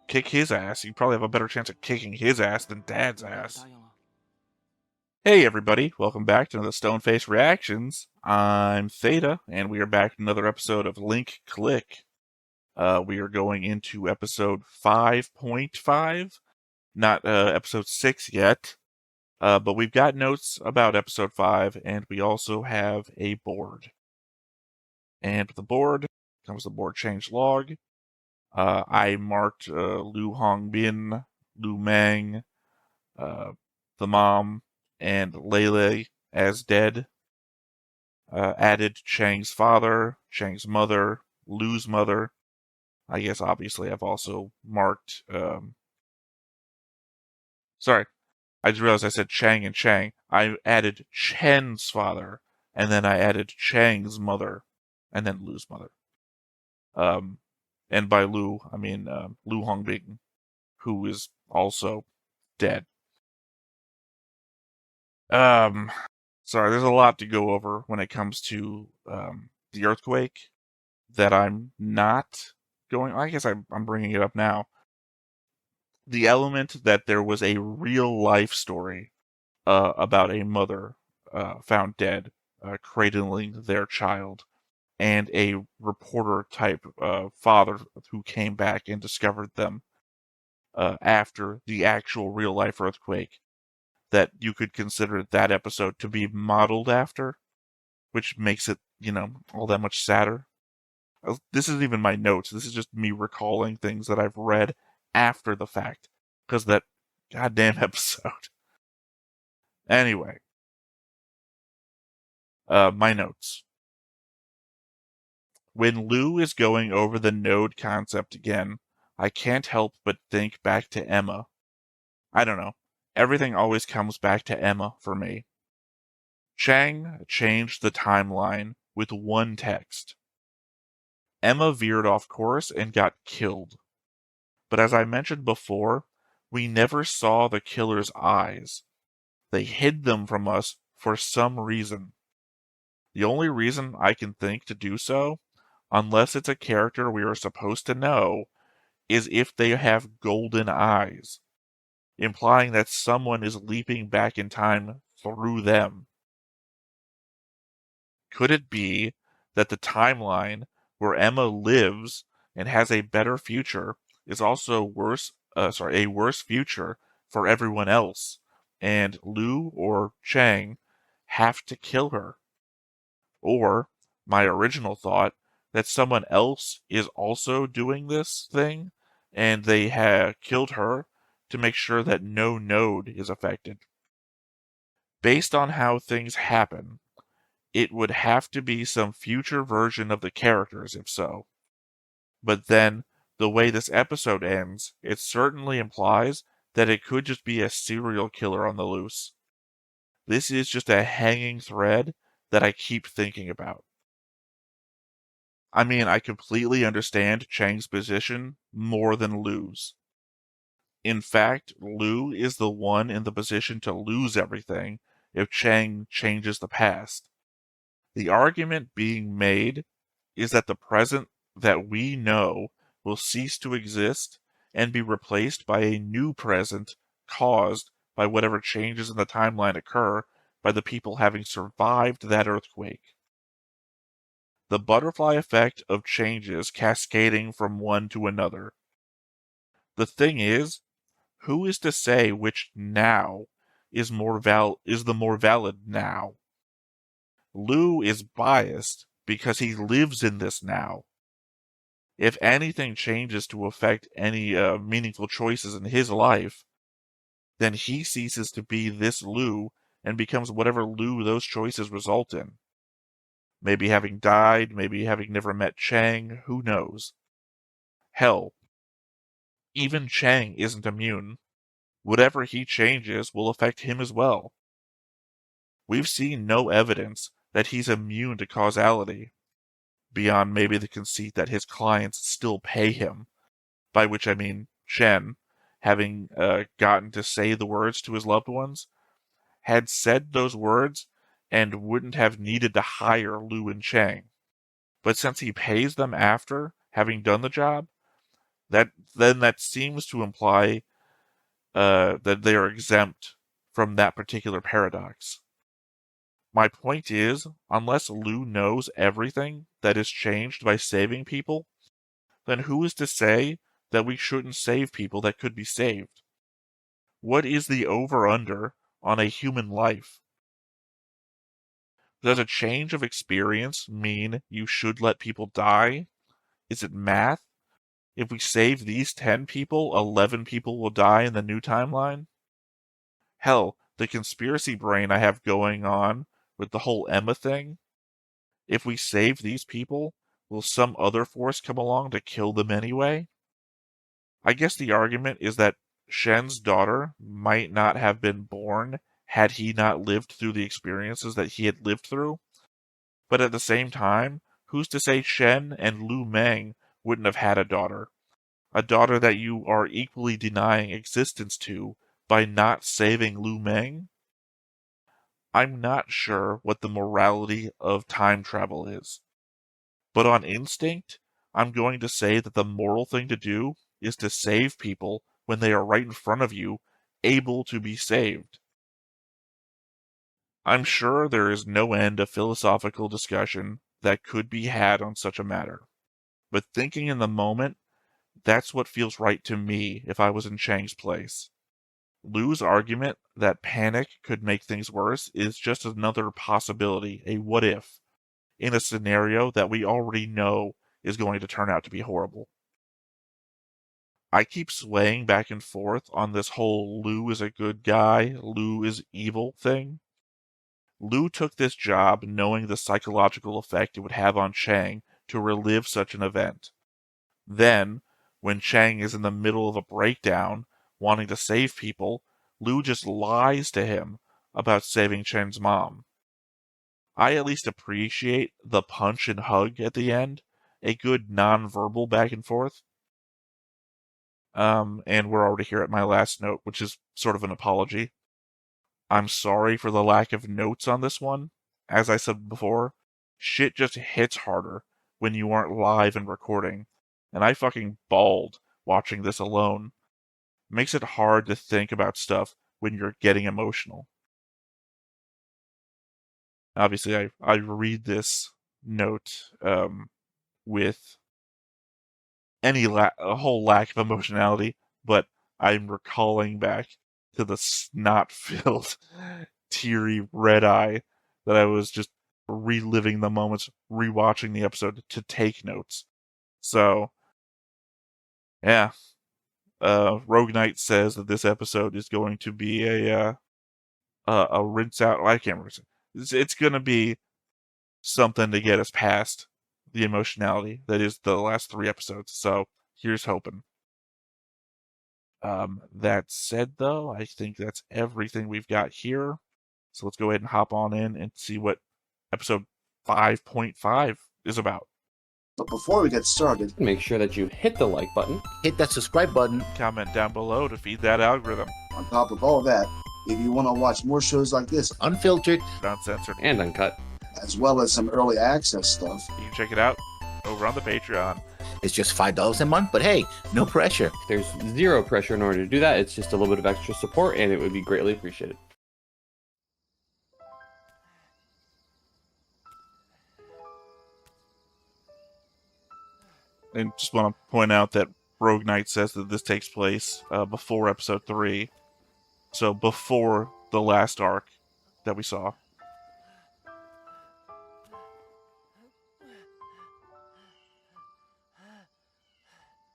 Kick his ass. You probably have a better chance of kicking his ass than Dad's ass. Hey everybody, welcome back to another Stoneface Reactions. I'm Theta, and we are back with another episode of Link Click. We are going into episode 5.5, not episode 6 yet, but we've got notes about episode 5, and we also have a board. And with the board comes the board change log. I marked Lu Hongbin, Lu Meng, the mom, and Lele as dead. Added Chang's father, Chang's mother, Lu's mother. I guess obviously I've also marked. Sorry, I just realized I said Chang and Chang. I added Chen's father, and then I added Chang's mother, and then Lu's mother. And by Lu, I mean Lu Hongbin, who is also dead. Sorry, there's a lot to go over when it comes to the earthquake that I'm not going. I guess I'm bringing it up now. The element that there was a real life story about a mother found dead, cradling their child, and a reporter type father who came back and discovered them after the actual real life earthquake. That you could consider that episode to be modeled after, which makes it, all that much sadder. This isn't even my notes. This is just me recalling things that I've read after the fact, because of that goddamn episode. Anyway, my notes. When Lu is going over the node concept again, I can't help but think back to Emma. I don't know. Everything always comes back to Emma for me. Chang changed the timeline with one text. Emma veered off course and got killed. But as I mentioned before, we never saw the killer's eyes. They hid them from us for some reason. The only reason I can think to do so, unless it's a character we are supposed to know, is if they have golden eyes, implying that someone is leaping back in time through them. Could it be that the timeline where Emma lives and has a better future is also a worse future for everyone else, and Lu or Chang have to kill her? Or, my original thought, that someone else is also doing this thing, and they have killed her to make sure that no node is affected. Based on how things happen, it would have to be some future version of the characters if so. But then, the way this episode ends, it certainly implies that it could just be a serial killer on the loose. This is just a hanging thread that I keep thinking about. I mean, I completely understand Chang's position more than Lu's. In fact, Lu is the one in the position to lose everything if Chang changes the past. The argument being made is that the present that we know will cease to exist and be replaced by a new present caused by whatever changes in the timeline occur by the people having survived that earthquake. The butterfly effect of changes cascading from one to another. The thing is, who is to say which now is the more valid now? Lu is biased because he lives in this now. If anything changes to affect any meaningful choices in his life, then he ceases to be this Lu and becomes whatever Lu those choices result in. Maybe having died, maybe having never met Chang, who knows? Hell, even Chang isn't immune. Whatever he changes will affect him as well. We've seen no evidence that he's immune to causality, beyond maybe the conceit that his clients still pay him, by which I mean Chen, having gotten to say the words to his loved ones, had said those words and wouldn't have needed to hire Lu and Chang. But since he pays them after having done the job, that seems to imply that they are exempt from that particular paradox. My point is, unless Lou knows everything that is changed by saving people, then who is to say that we shouldn't save people that could be saved? What is the over-under on a human life? Does a change of experience mean you should let people die? Is it math? If we save these 10 people, 11 people will die in the new timeline? Hell, the conspiracy brain I have going on with the whole Emma thing, if we save these people, will some other force come along to kill them anyway? I guess the argument is that Shen's daughter might not have been born had he not lived through the experiences that he had lived through. But at the same time, who's to say Shen and Lu Meng wouldn't have had a daughter? A daughter that you are equally denying existence to by not saving Lu Meng? I'm not sure what the morality of time travel is. But on instinct, I'm going to say that the moral thing to do is to save people when they are right in front of you, able to be saved. I'm sure there is no end of philosophical discussion that could be had on such a matter. But thinking in the moment, that's what feels right to me if I was in Chang's place. Lou's argument that panic could make things worse is just another possibility, a what if, in a scenario that we already know is going to turn out to be horrible. I keep swaying back and forth on this whole Lou is a good guy, Lou is evil thing. Lou took this job knowing the psychological effect it would have on Chang to relive such an event. Then, when Chang is in the middle of a breakdown, wanting to save people, Lou just lies to him about saving Chang's mom. I at least appreciate the punch and hug at the end, a good non-verbal back and forth. And we're already here at my last note, which is sort of an apology. I'm sorry for the lack of notes on this one. As I said before, shit just hits harder when you aren't live and recording, and I fucking bawled watching this alone. Makes it hard to think about stuff when you're getting emotional. Obviously, I read this note with a whole lack of emotionality, but I'm recalling back to the snot-filled, teary red eye that I was just reliving the moments, rewatching the episode to take notes. So, yeah. Rogue Knight says that this episode is going to be a rinse out. Well, I can't remember. It's going to be something to get us past the emotionality that is the last 3 episodes. So here's hoping. That said, though, I think that's everything we've got here. So let's go ahead and hop on in and see what episode 5.5 is about. But before we get started, make sure that you hit the like button, hit that subscribe button, comment down below to feed that algorithm. On top of all that, if you want to watch more shows like this, unfiltered, uncensored, and uncut, as well as some early access stuff, you can check it out over on the Patreon. It's just $5 a month, but hey, no pressure. There's zero pressure in order to do that. It's just a little bit of extra support, and it would be greatly appreciated. And just want to point out that Rogue Knight says that this takes place before episode 3. So before the last arc that we saw.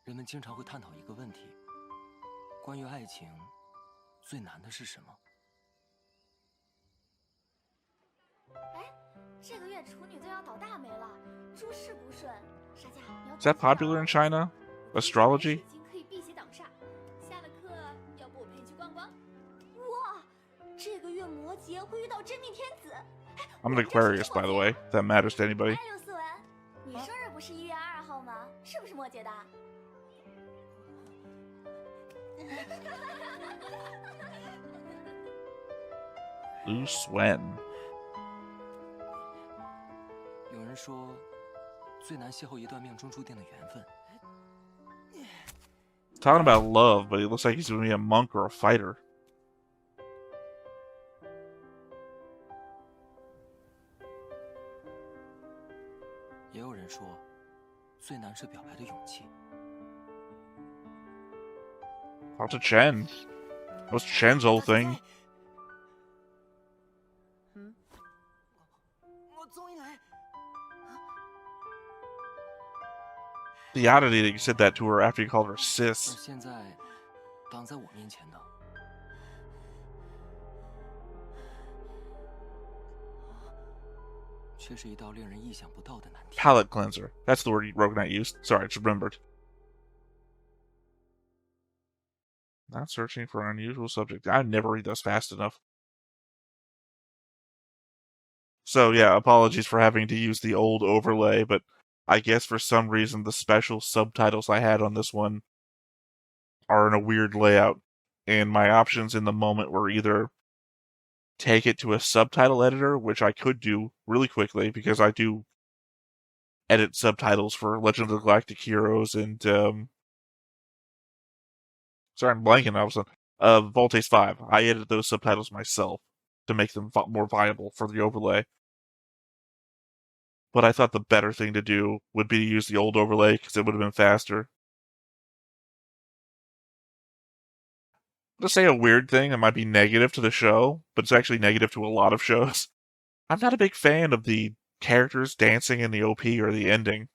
People 经常会探讨一个问题，关于爱情最难的是什么？哎，这个月处女座要倒大霉了，诸事不顺。沙家，你要 Is that popular in China? Astrology? 可以辟邪挡煞。下了课，要不我陪你去逛逛？哇，这个月摩羯会遇到真命天子。I'm an Aquarius, by the way, if that matters to anybody. 哎，刘思文，你生日不是1月2号吗？是不是摩羯的Lu Swen. 有人说，最难邂逅一段命中注定的缘分。 Talking about love, but he looks like he's going to be a monk or a fighter. 也有人说，最难是表白的勇气。 Talk to Chen. What's Chen's whole thing? 我终于来。 The oddity that you said that to her after you called her 而 sis. 现在，挡在我面前的，却是一道令人意想不到的难题。 Palate cleanser. That's the word Rognite used. Sorry, I just remembered. Not searching for an unusual subject. I never read those fast enough. So yeah, apologies for having to use the old overlay, but I guess for some reason the special subtitles I had on this one are in a weird layout, and my options in the moment were either take it to a subtitle editor, which I could do really quickly because I do edit subtitles for Legend of the Galactic Heroes and sorry, I'm blanking all of a sudden. Voltace 5. I edit those subtitles myself to make them more viable for the overlay. But I thought the better thing to do would be to use the old overlay because it would have been faster. To say a weird thing that might be negative to the show, but it's actually negative to a lot of shows. I'm not a big fan of the characters dancing in the OP or the ending.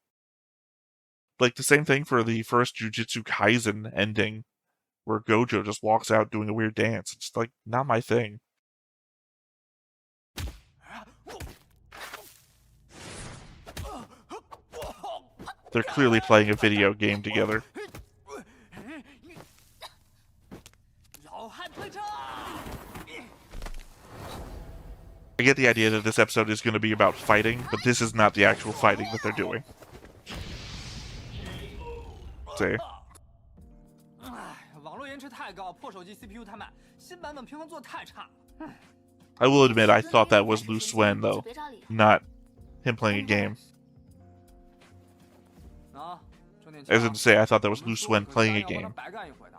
Like the same thing for the first Jujutsu Kaisen ending, where Gojo just walks out doing a weird dance. It's like not my thing. They're clearly playing a video game together. I get the idea that this episode is going to be about fighting, but this is not the actual fighting that they're doing. See? 网络延迟太高，破手机 CPU 太慢，新版本平衡做太差。 I will admit I thought that was Lu Swen, though, not him playing a game. 啊，郑点 As in to say, I thought that was Lu Swen playing a game. 白干一回的。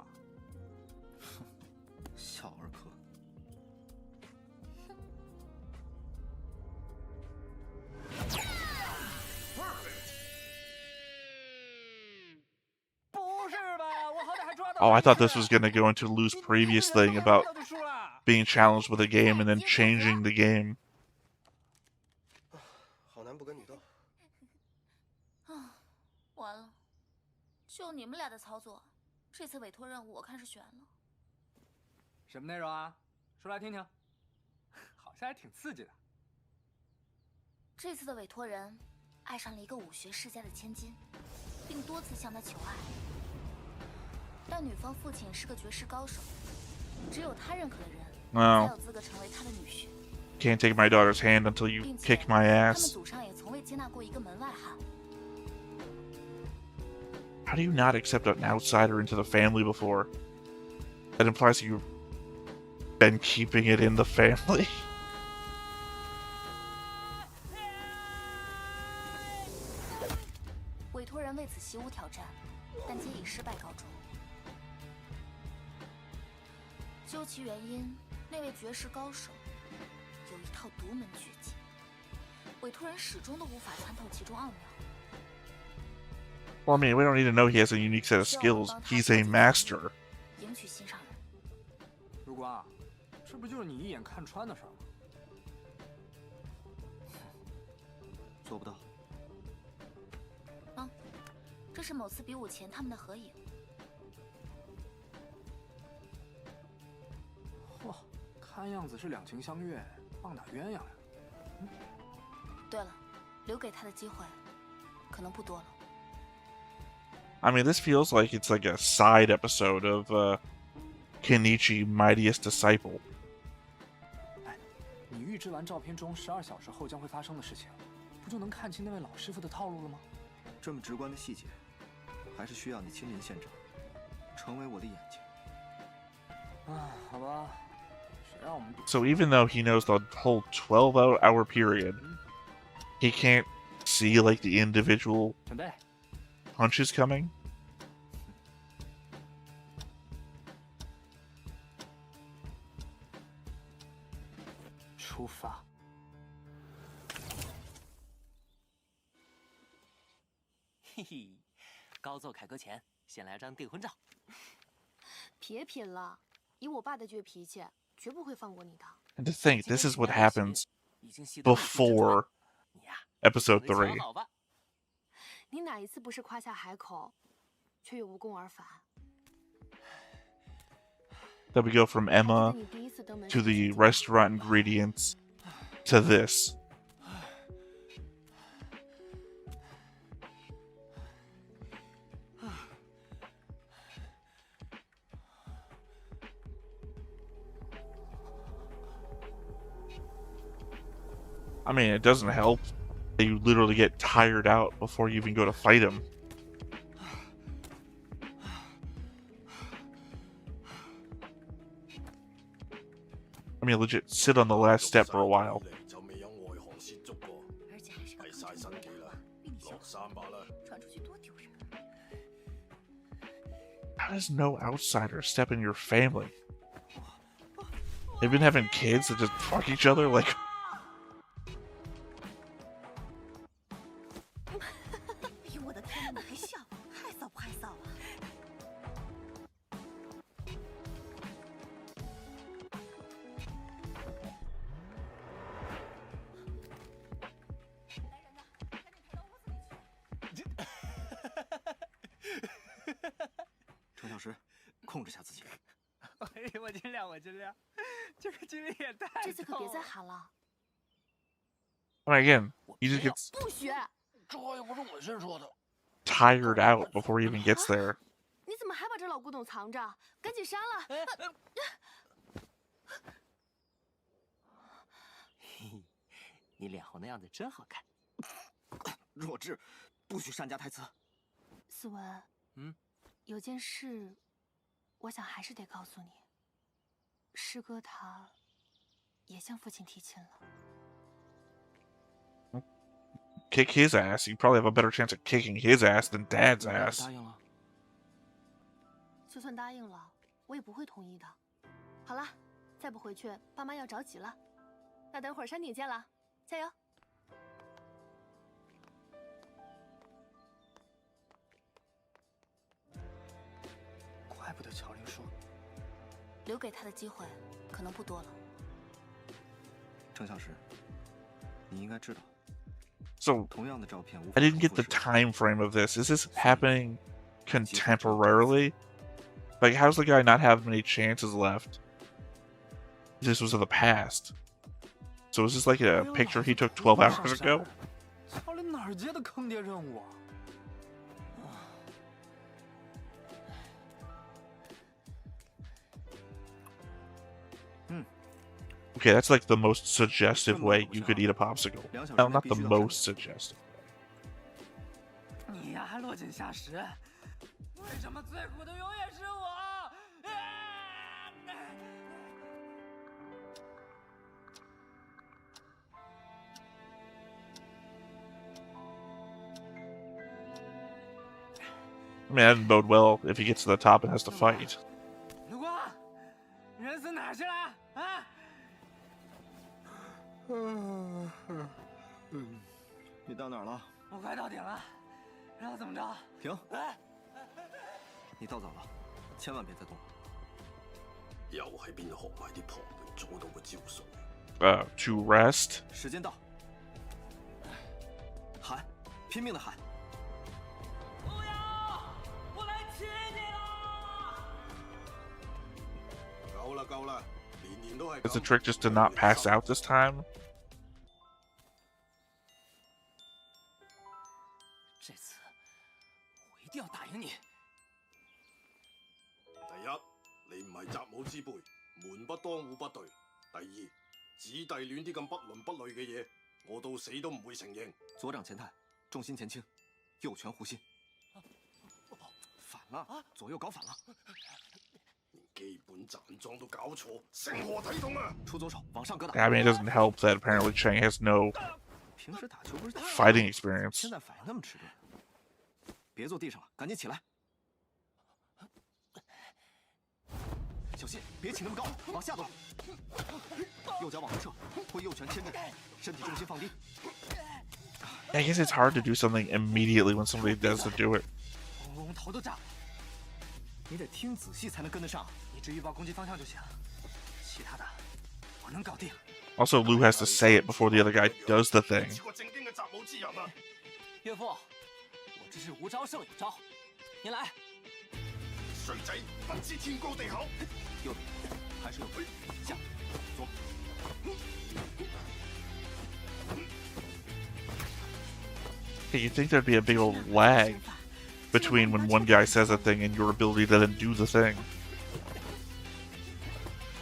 小儿科。 Oh, I thought this was going to go into Lu's previous thing about being challenged with a game and then changing the game. 好男不跟你斗。完了，就你们俩的操作，这次委托任务我看是悬了。什么内容啊？说来听听。好像还挺刺激的。这次的委托人爱上了一个武学世家的千金，并多次向他求爱。但女方父亲是个绝世高手，只有他认可的人才有资格成为他的女婿。 Can't take my daughter's hand until you kick my 他们 ass. 祖上也从未接纳过一个门外汉。 How do you not accept an outsider into the family before? That implies you've been keeping it in the family. 委托人为此习武挑战，但皆以失败告终。究其原因，那位绝世高手有一套独门绝技，委托人始终都无法参透其中奥妙。 Well, I mean, we don't need to know he has a unique set of skills. He's a master. 迎娶心上人。如光，这不就是你一眼看穿的事儿吗？做不到。这是某次比武前他们的合影。嚯，看样子是两情相悦，棒打鸳鸯呀。对了，留给他的机会可能不多了。 I mean, this feels like it's like a side episode of Kenichi Mightiest Disciple. 哎，你预知完照片中12小时后将会发生的事情，不就能看清那位老师傅的套路了吗？这么直观的细节，还是需要你亲临现场，成为我的眼睛。啊，好吧，谁让我们比？ So even though he knows the whole 12-hour period, he can't see like the individual 准备， punches coming. 出发。嘿嘿，高奏凯歌前，先来张订婚照。别品了，以我爸的倔脾气，绝不会放过你的。 And to think, this is what happens 已经习得了 before 你呀， episode 想 3. 好吧？你哪一次不是夸下海口，却又无功而返？ Then we go from 还记得 Emma 你第一次登门 to 时 the 的 restaurant ingredients to this. I mean, it doesn't help that you literally get tired out before you even go to fight him. I mean, legit, sit on the last step for a while. 而且还是个刚正不阿，比你小很多，传出去多丢人。 How does no outsider step in your family? They've been having kids that just fuck each other like. 哎呦我的天哪，你还笑，害臊不害臊啊？ 程小石，控制下自己。哎，我尽量，我尽量。这个经历也太……这次可别再喊了， I mean, again, he just gets 不许！ 这话又不是我先说的。 tired out before he even gets there. 你怎么还把这老古董藏着？赶紧删了！嘿，你脸红的样子真好看。弱智，不许删加台词。思文，嗯，有件事，我想还是得告诉你。师哥他，也向父亲提亲了。 Kick his ass. You probably have a better chance of kicking his ass than Dad's 答 ass. 应了。就算答应了，我也不会同意的。好了，再不回去，爸妈要着急了。那等会儿山顶见了，加油！怪不得乔玲说，留给他的机会可能不多了。程小石，你应该知道， So 同样的照片无法 I didn't 重 get the 复使用 time frame of this. Is this happening contemporarily? Like, how's the guy not have many chances left? This was in the past. So is this like a picture he took 12 hours ago? 乔玲哪儿接的坑爹任务啊？ Okay, that's like the most suggestive way you could eat a popsicle. No, not the most suggestive. 你呀，落井下石。为什么最苦的永远是我？I mean, that didn't bode well if he gets to the top and has to fight. 如果人死哪儿去了？啊？你到哪儿了？我快到顶了，然后怎么着？停！你到早了，千万别再动。又喺邊度學埋啲旁門左道嘅招數？ To rest. 时间到，喊，拼命的喊！不要！我来亲你了！夠啦夠啦，年年都係 Is the trick just to not pass out this time? 这次我一定要打赢你。第一，你唔係習武之輩，門不當戶不對；第二，子弟戀啲咁不倫不類嘅嘢，我到死都唔會承認。左掌前探，重心前倾，右拳護心。反了，左右搞反了。連基本站樁都搞錯，成何體統啊！出左手，往上格打。 I mean, it doesn't help that apparently Chang has no 平时打球不是 fighting experience. 现在反应那么迟钝。别坐地上了，赶紧起来。小心，别起那么高，往下走。右脚往后撤，挥右拳牵住，身体重心放低。 I guess it's hard to do something immediately when somebody does to do it. 嗡嗡头都炸了。你得听仔细才能跟得上。你只预报攻击方向就行，其他的我能搞定。 Also, Lou has to say it before the other guy does the thing. 岳父，我这是无招胜有招，你来。衰仔，不知天高地厚。右边，还是右边，下，左。 Hey, you'd think there'd be a big old lag between when one guy says a thing and your ability to then do the thing.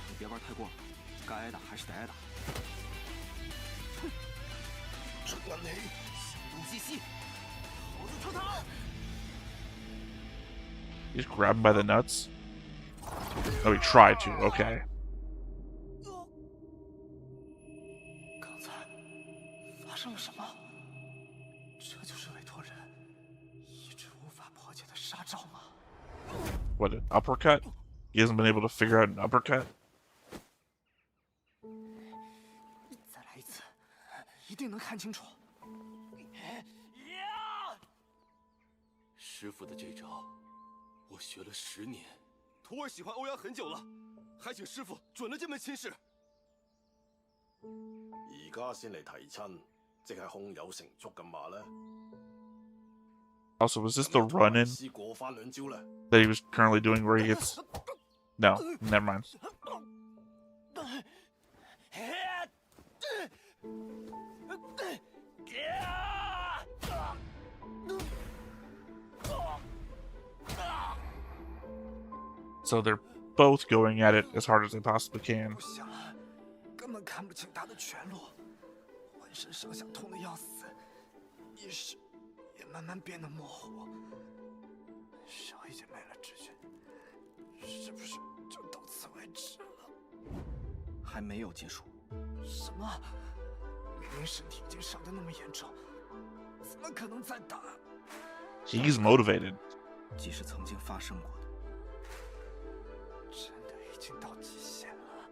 你别玩太过了，该挨打还是得挨打。出运气，声东击西，猴子出逃。 You just grab him by the nuts? Oh, he tried to. Okay. 刚才发生了什么？这就是委托人一直无法破解的杀招吗？ What, an uppercut? He hasn't been able to figure out an uppercut? 再来一次，一定能看清楚。师傅的这招，我学了10年。徒儿喜欢欧阳很久了，还请师傅准了这门亲事。而家先嚟提親，即係胸有成竹咁話啦。 Also, was this the run-in 試過翻2招啦。 that he was currently doing where he gets... No, never mind. So they're both going at it as hard as they possibly can. 不行了，根本看不清他的全路，浑身上下痛得要死，意识也慢慢变得模糊，手已经没了知觉，是不是就到此为止了？还没有结束。什么？明明身体已经伤得那么严重，怎么可能再打？ He's motivated. 即是曾经发生过的。 真的已经到极限了，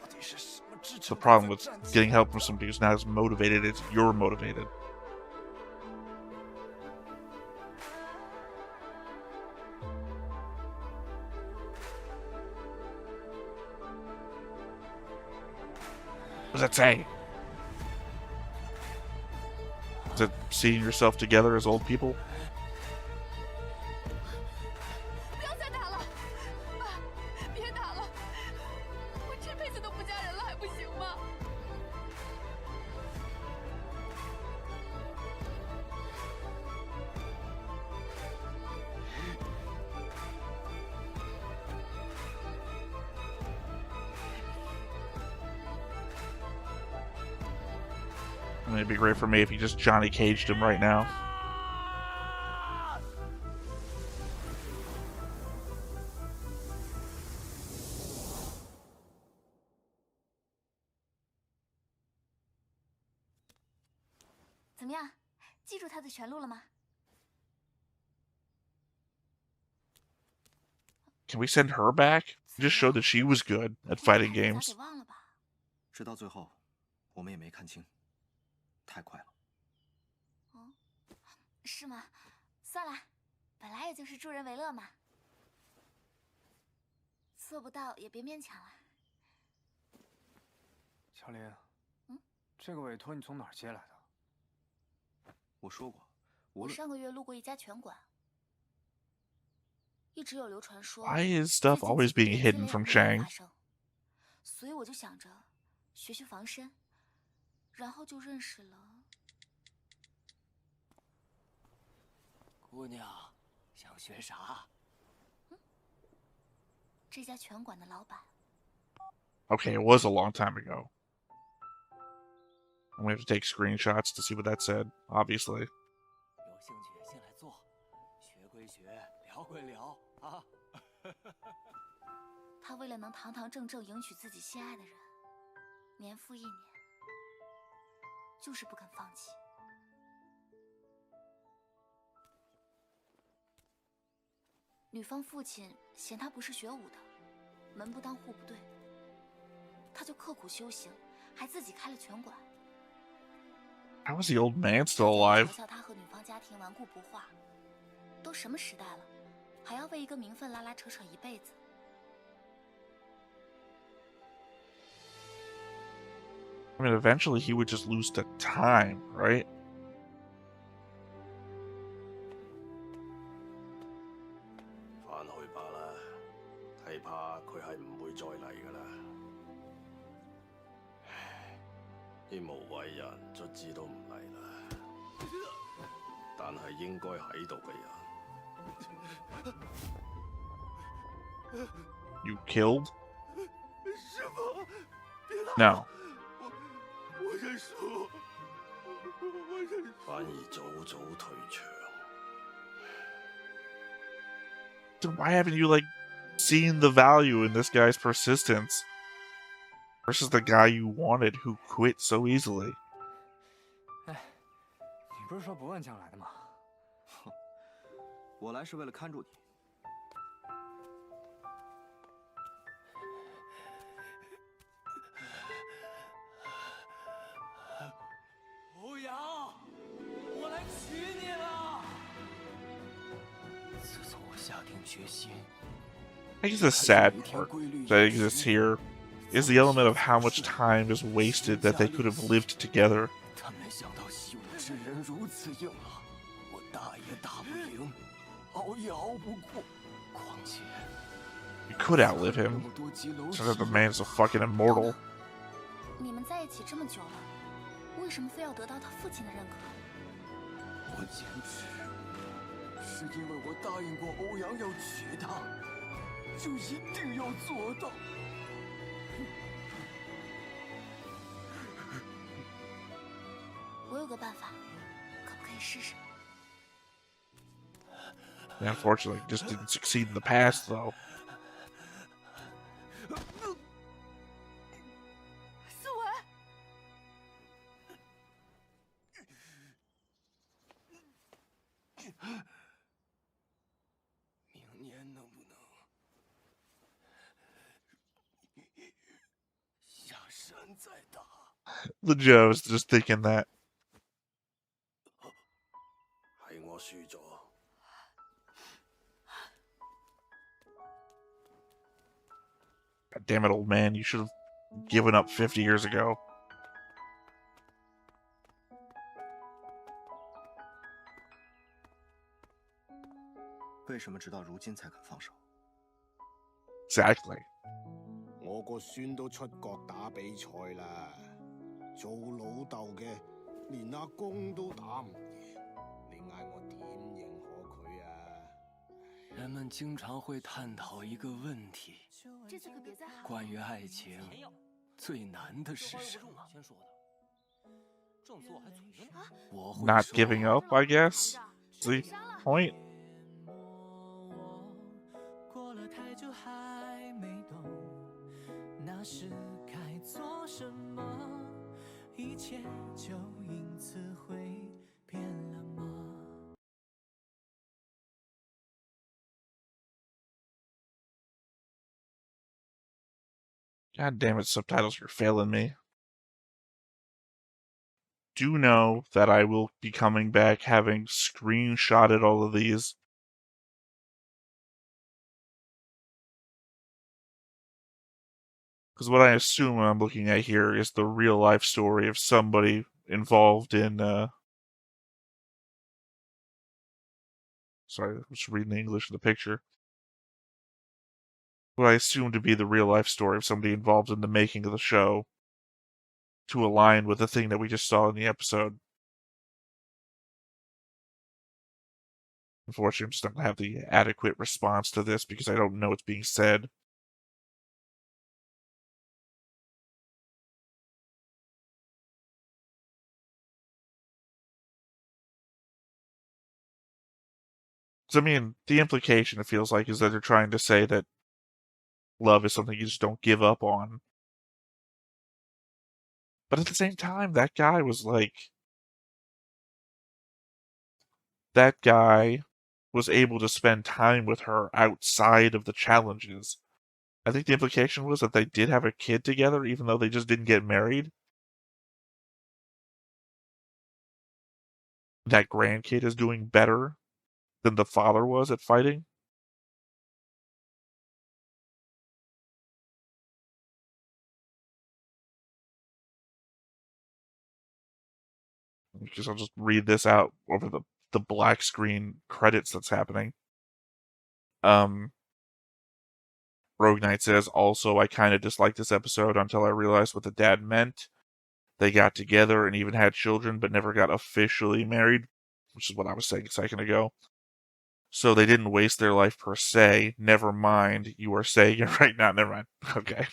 到底是什么支 The 撑 problem 他 with 再站起 getting 来 help from somebody who's not as motivated as you're motivated. What does that say? Is it seeing yourself together as old people? 不要再打了，爸，别打了，我这辈子都不嫁人了，还不行吗？ I mean, it'd be great for me if he just Johnny Caged him right now. 怎么样？记住他的全路了吗？ Can we send her back? Just show that she was good at fighting 太复杂 games. 给忘了吧？直到最后，我们也没看清，太快了。是吗？算了，本来也就是助人为乐嘛。做不到也别勉强了。小林，这个委托你从哪儿接来的？我说过，无我论上个月路过一家拳馆，一直有流传说 Why is stuff 最近 always 几个 being 月 hidden 最烈 from 的会 Chang? 发生，所以我就想着学学防身，然后就认识了。姑娘，想学啥？这家拳馆的老板。 Okay, it was a long time ago. I'm gonna have to take screenshots to see what that said, obviously. 有兴趣先来做，学归学，聊归聊啊。他为了能堂堂正正迎娶自己心爱的人，年复一年，就是不肯放弃。女方父亲嫌他不是学武的，门不当户不对，他就刻苦修行，还自己开了拳馆。How is the old man still 大家 alive? 嘲笑他和女方家庭顽固不化，都什么时代了，还要为一个名分拉拉扯扯一辈子。I mean, eventually he would just lose to time, right? 翻去吧啦，睇怕佢係唔會再嚟噶啦。唉，啲無謂人卒之都唔嚟啦，但係應該喺度嘅人。You killed? 师傅，别打 No. 我认输，我认输。反而早早退場。 Then why haven't you, like, seen the value in this guy's persistence versus the guy you wanted who quit so easily? 哎，你不是说不问将来的吗？哼，我来是为了看住你。欧阳，我来娶你了。自从我下定决心， I guess the sad part that exists here is the element of how much time is wasted that they could have lived together. 但没想到习武之人如此硬朗，我打也打不赢，熬也熬不过。况且 You could outlive him, 那么多级楼 so that the man's a fucking immortal. 你们在一起这么久了，为什么非要得到他父亲的认可？我坚持，是因为我答应过欧阳要娶她，就一定要做到。我有个办法，可不可以试试？ Unfortunately, it just didn't succeed in the past, though. 思文，明年能不能下山再打？ The Joe is just thinking that. 係我輸咗。 God damn it, old man. You should have given up 50 years ago. 为什么直到如今才肯放手？ Exactly. 我個孫都出國打比賽啦，做老豆嘅連阿公都打唔贏，你嗌我點認可佢啊？人们经常会探讨一个问题：这次可别再喊了。关于爱情，最难的是什么？先说的，这么做还存着呢。我会 Not 说 giving up, I guess. Is the point? 过了太久还没懂，那时该做什么？一切就因此会变了吗？ God damn it, subtitles, you're failing me. Do know that I will be coming back having screenshotted all of these. Because what I assume I'm looking at here is the real life story of somebody involved in, sorry, I was reading the English of the picture. What I assume to be the real life story of somebody involved in the making of the show to align with the thing that we just saw in the episode. Unfortunately, I'm just not going to have the adequate response to this because I don't know what's being said. So, I mean, the implication, it feels like, is that they're trying to say that love is something you just don't give up on. But at the same time, that guy was able to spend time with her outside of the challenges. I think the implication was that they did have a kid together, even though they just didn't get married. That grandkid is doing better than the father was at fighting. Because I'll just read this out over the black screen credits that's happening. Rogue Knight says, also, I kind of disliked this episode until I realized what the dad meant. They got together and even had children, but never got officially married, which is what I was saying a second ago. So they didn't waste their life per se. Never mind. You are saying it right now. Never mind. Okay.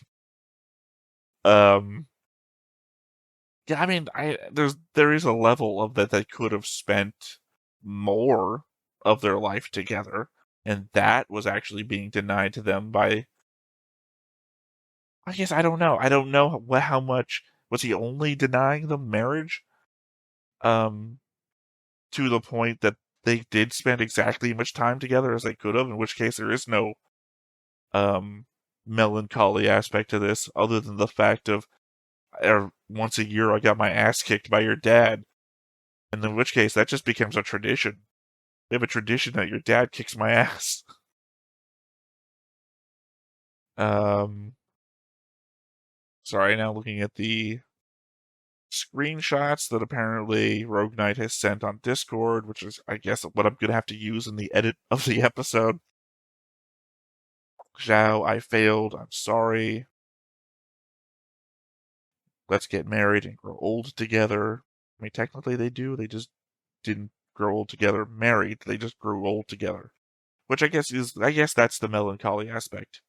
Yeah, I mean, there is a level of that they could have spent more of their life together, and that was actually being denied to them by. I guess I don't know. I don't know how much was he only denying them marriage, to the point that they did spend exactly as much time together as they could have. In which case, there is no melancholy aspect to this, other than the fact of once a year I got my ass kicked by your dad. And in which case, that just becomes a tradition. We have a tradition that your dad kicks my ass. Sorry, now looking at the screenshots that apparently Rogue Knight has sent on Discord, which is, I guess, what I'm going to have to use in the edit of the episode. Zhao, I failed. I'm sorry. Let's get married and grow old together. I mean, technically they do. They just didn't grow old together married. They just grew old together. Which I guess that's the melancholy aspect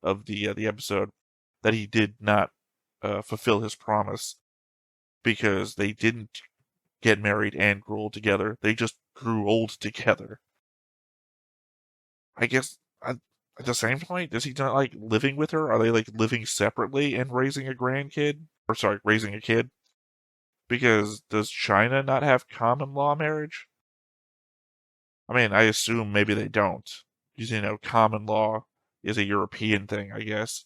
of the episode, that he did not fulfill his promise because they didn't get married and grow old together. They just grew old together. I guess at the same point, is he not like living with her? Are they like living separately and raising a grandkid? Or sorry, raising a kid? Because does China not have common law marriage? I mean, I assume maybe they don't. Because, common law is a European thing, I guess.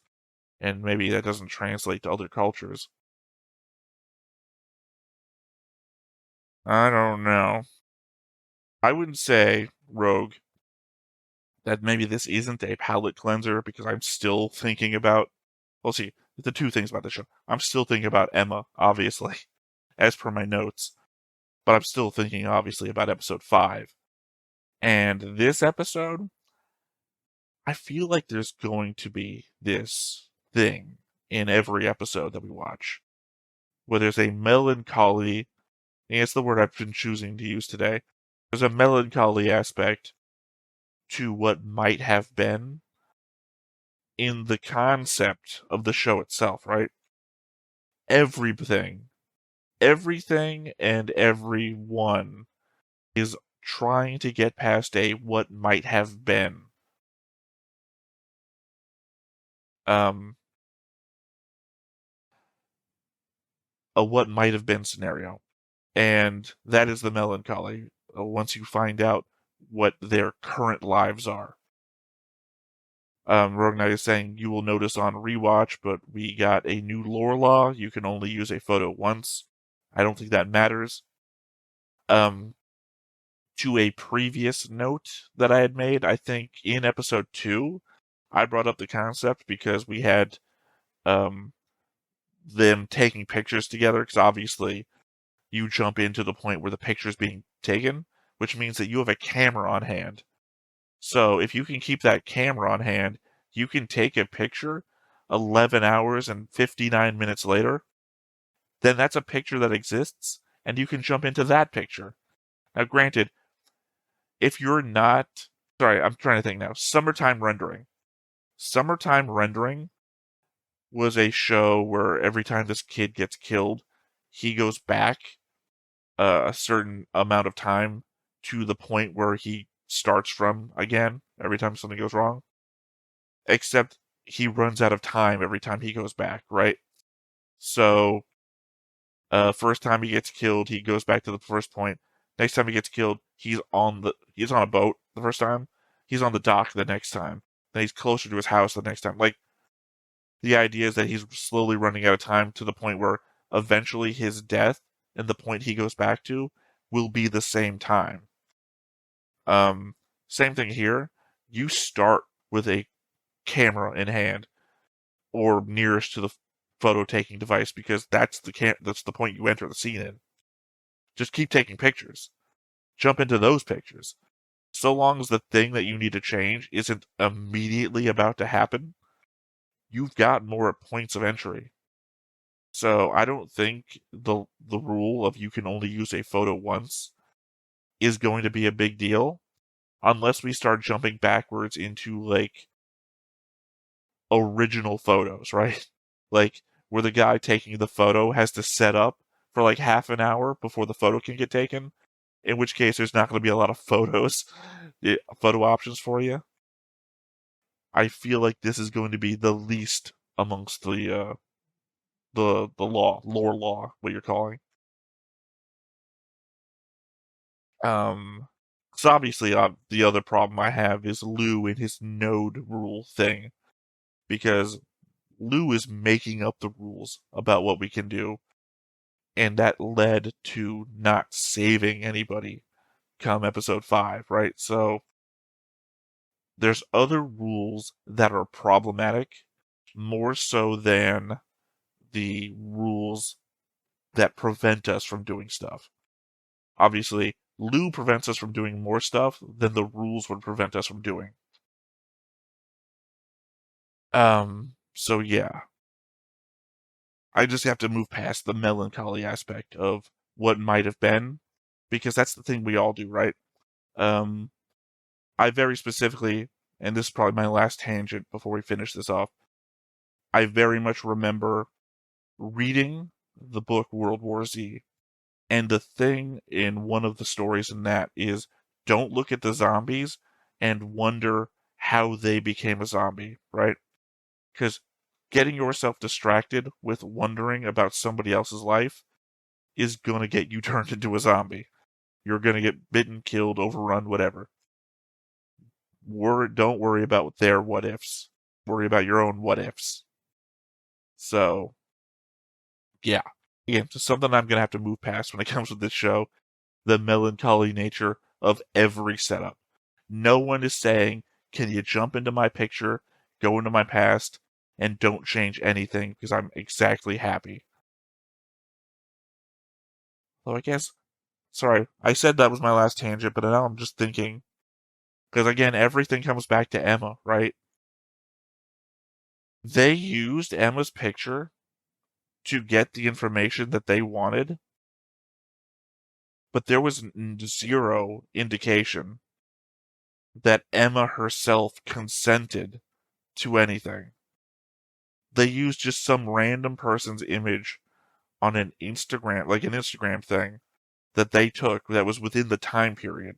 And maybe that doesn't translate to other cultures. I don't know. I wouldn't say, Rogue, that maybe this isn't a palate cleanser because I'm still thinking about. Well, see, the two things about the show. I'm still thinking about Emma, obviously, as per my notes. But I'm still thinking, obviously, about episode 5. And this episode, I feel like there's going to be this thing in every episode that we watch, where there's a melancholy, and it's the word I've been choosing to use today. There's a melancholy aspect to what might have been in the concept of the show itself, right? Everything and everyone is trying to get past a what might have been. A what might have been scenario. And that is the melancholy once you find out what their current lives are. Rogue Knight is saying, you will notice on rewatch, but we got a new lore law. You can only use a photo once. I don't think that matters. To a previous note that I had made, I think in episode 2, I brought up the concept because we had them taking pictures together, because obviously you jump into the point where the picture's being taken, which means that you have a camera on hand. So if you can keep that camera on hand, you can take a picture 11 hours and 59 minutes later. Then that's a picture that exists, and you can jump into that picture. Now, granted, if you're not... Sorry, I'm trying to think now. Summertime Rendering. Summertime Rendering was a show where every time this kid gets killed, he goes back a certain amount of time to the point where he starts from again every time something goes wrong. Except he runs out of time every time he goes back, right? So First time he gets killed, he goes back to the first point. Next time he gets killed, he's on a boat the first time. He's on the dock the next time. Then he's closer to his house the next time. Like, the idea is that he's slowly running out of time to the point where eventually his death and the point he goes back to will be the same time. Same thing here. You start with a camera in hand or nearest to the photo taking device because that's the point you enter the scene in. Just keep taking pictures. Jump into those pictures. So long as the thing that you need to change isn't immediately about to happen, you've got more points of entry. So I don't think the rule of you can only use a photo once is going to be a big deal unless we start jumping backwards into like original photos, right? Like where the guy taking the photo has to set up for like half an hour before the photo can get taken, in which case there's not going to be a lot of photo options for you. I feel like this is going to be the least amongst the lore law, what you're calling. So obviously, the other problem I have is Lou and his node rule thing, because Lou is making up the rules about what we can do, and that led to not saving anybody come episode 5, right? So there's other rules that are problematic, more so than the rules that prevent us from doing stuff. Obviously, Lou prevents us from doing more stuff than the rules would prevent us from doing. So yeah. I just have to move past the melancholy aspect of what might have been, because that's the thing we all do, right? I very specifically, and this is probably my last tangent before we finish this off, I very much remember reading the book World War Z, and the thing in one of the stories in that is don't look at the zombies and wonder how they became a zombie, right? Because getting yourself distracted with wondering about somebody else's life is going to get you turned into a zombie. You're going to get bitten, killed, overrun, whatever. Don't worry about their what ifs. Worry about your own what ifs. So, yeah. Again, just something I'm going to have to move past when it comes to this show. The melancholy nature of every setup. No one is saying, can you jump into my picture, go into my past, and don't change anything because I'm exactly happy. So I guess, sorry, I said that was my last tangent, but now I'm just thinking, because again, everything comes back to Emma, right? They used Emma's picture to get the information that they wanted, but there was zero indication that Emma herself consented to anything. They used just some random person's image on an Instagram thing that they took that was within the time period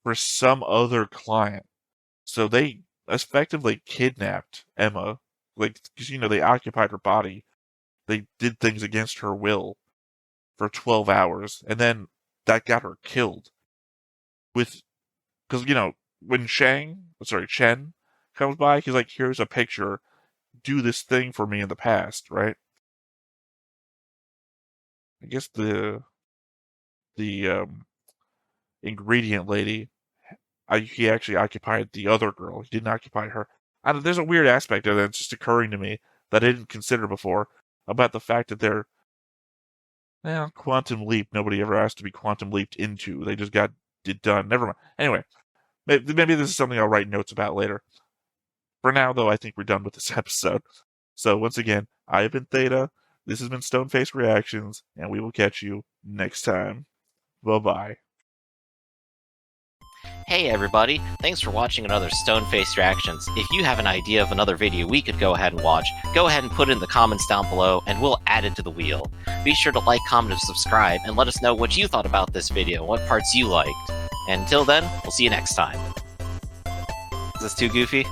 for some other client. So they effectively kidnapped Emma, like, because, they occupied her body. They did things against her will for 12 hours, and then that got her killed. Because, when Chen comes by, he's like, here's a picture, do this thing for me in the past, right? I guess the ingredient lady, he actually occupied the other girl. He didn't occupy her. There's a weird aspect of that that's just occurring to me that I didn't consider before about the fact that they're quantum leap. Nobody ever asked to be quantum leaped into. They just got it done. Never mind. Anyway, maybe this is something I'll write notes about later. For now, though, I think we're done with this episode. So once again, I have been Theta. This has been Stoneface Reactions, and we will catch you next time. Bye-bye. Hey everybody, thanks for watching another Stoneface Reactions. If you have an idea of another video we could go ahead and watch, go ahead and put it in the comments down below and we'll add it to the wheel. Be sure to like, comment, and subscribe and let us know what you thought about this video and what parts you liked. And until then, we'll see you next time. Is this too goofy?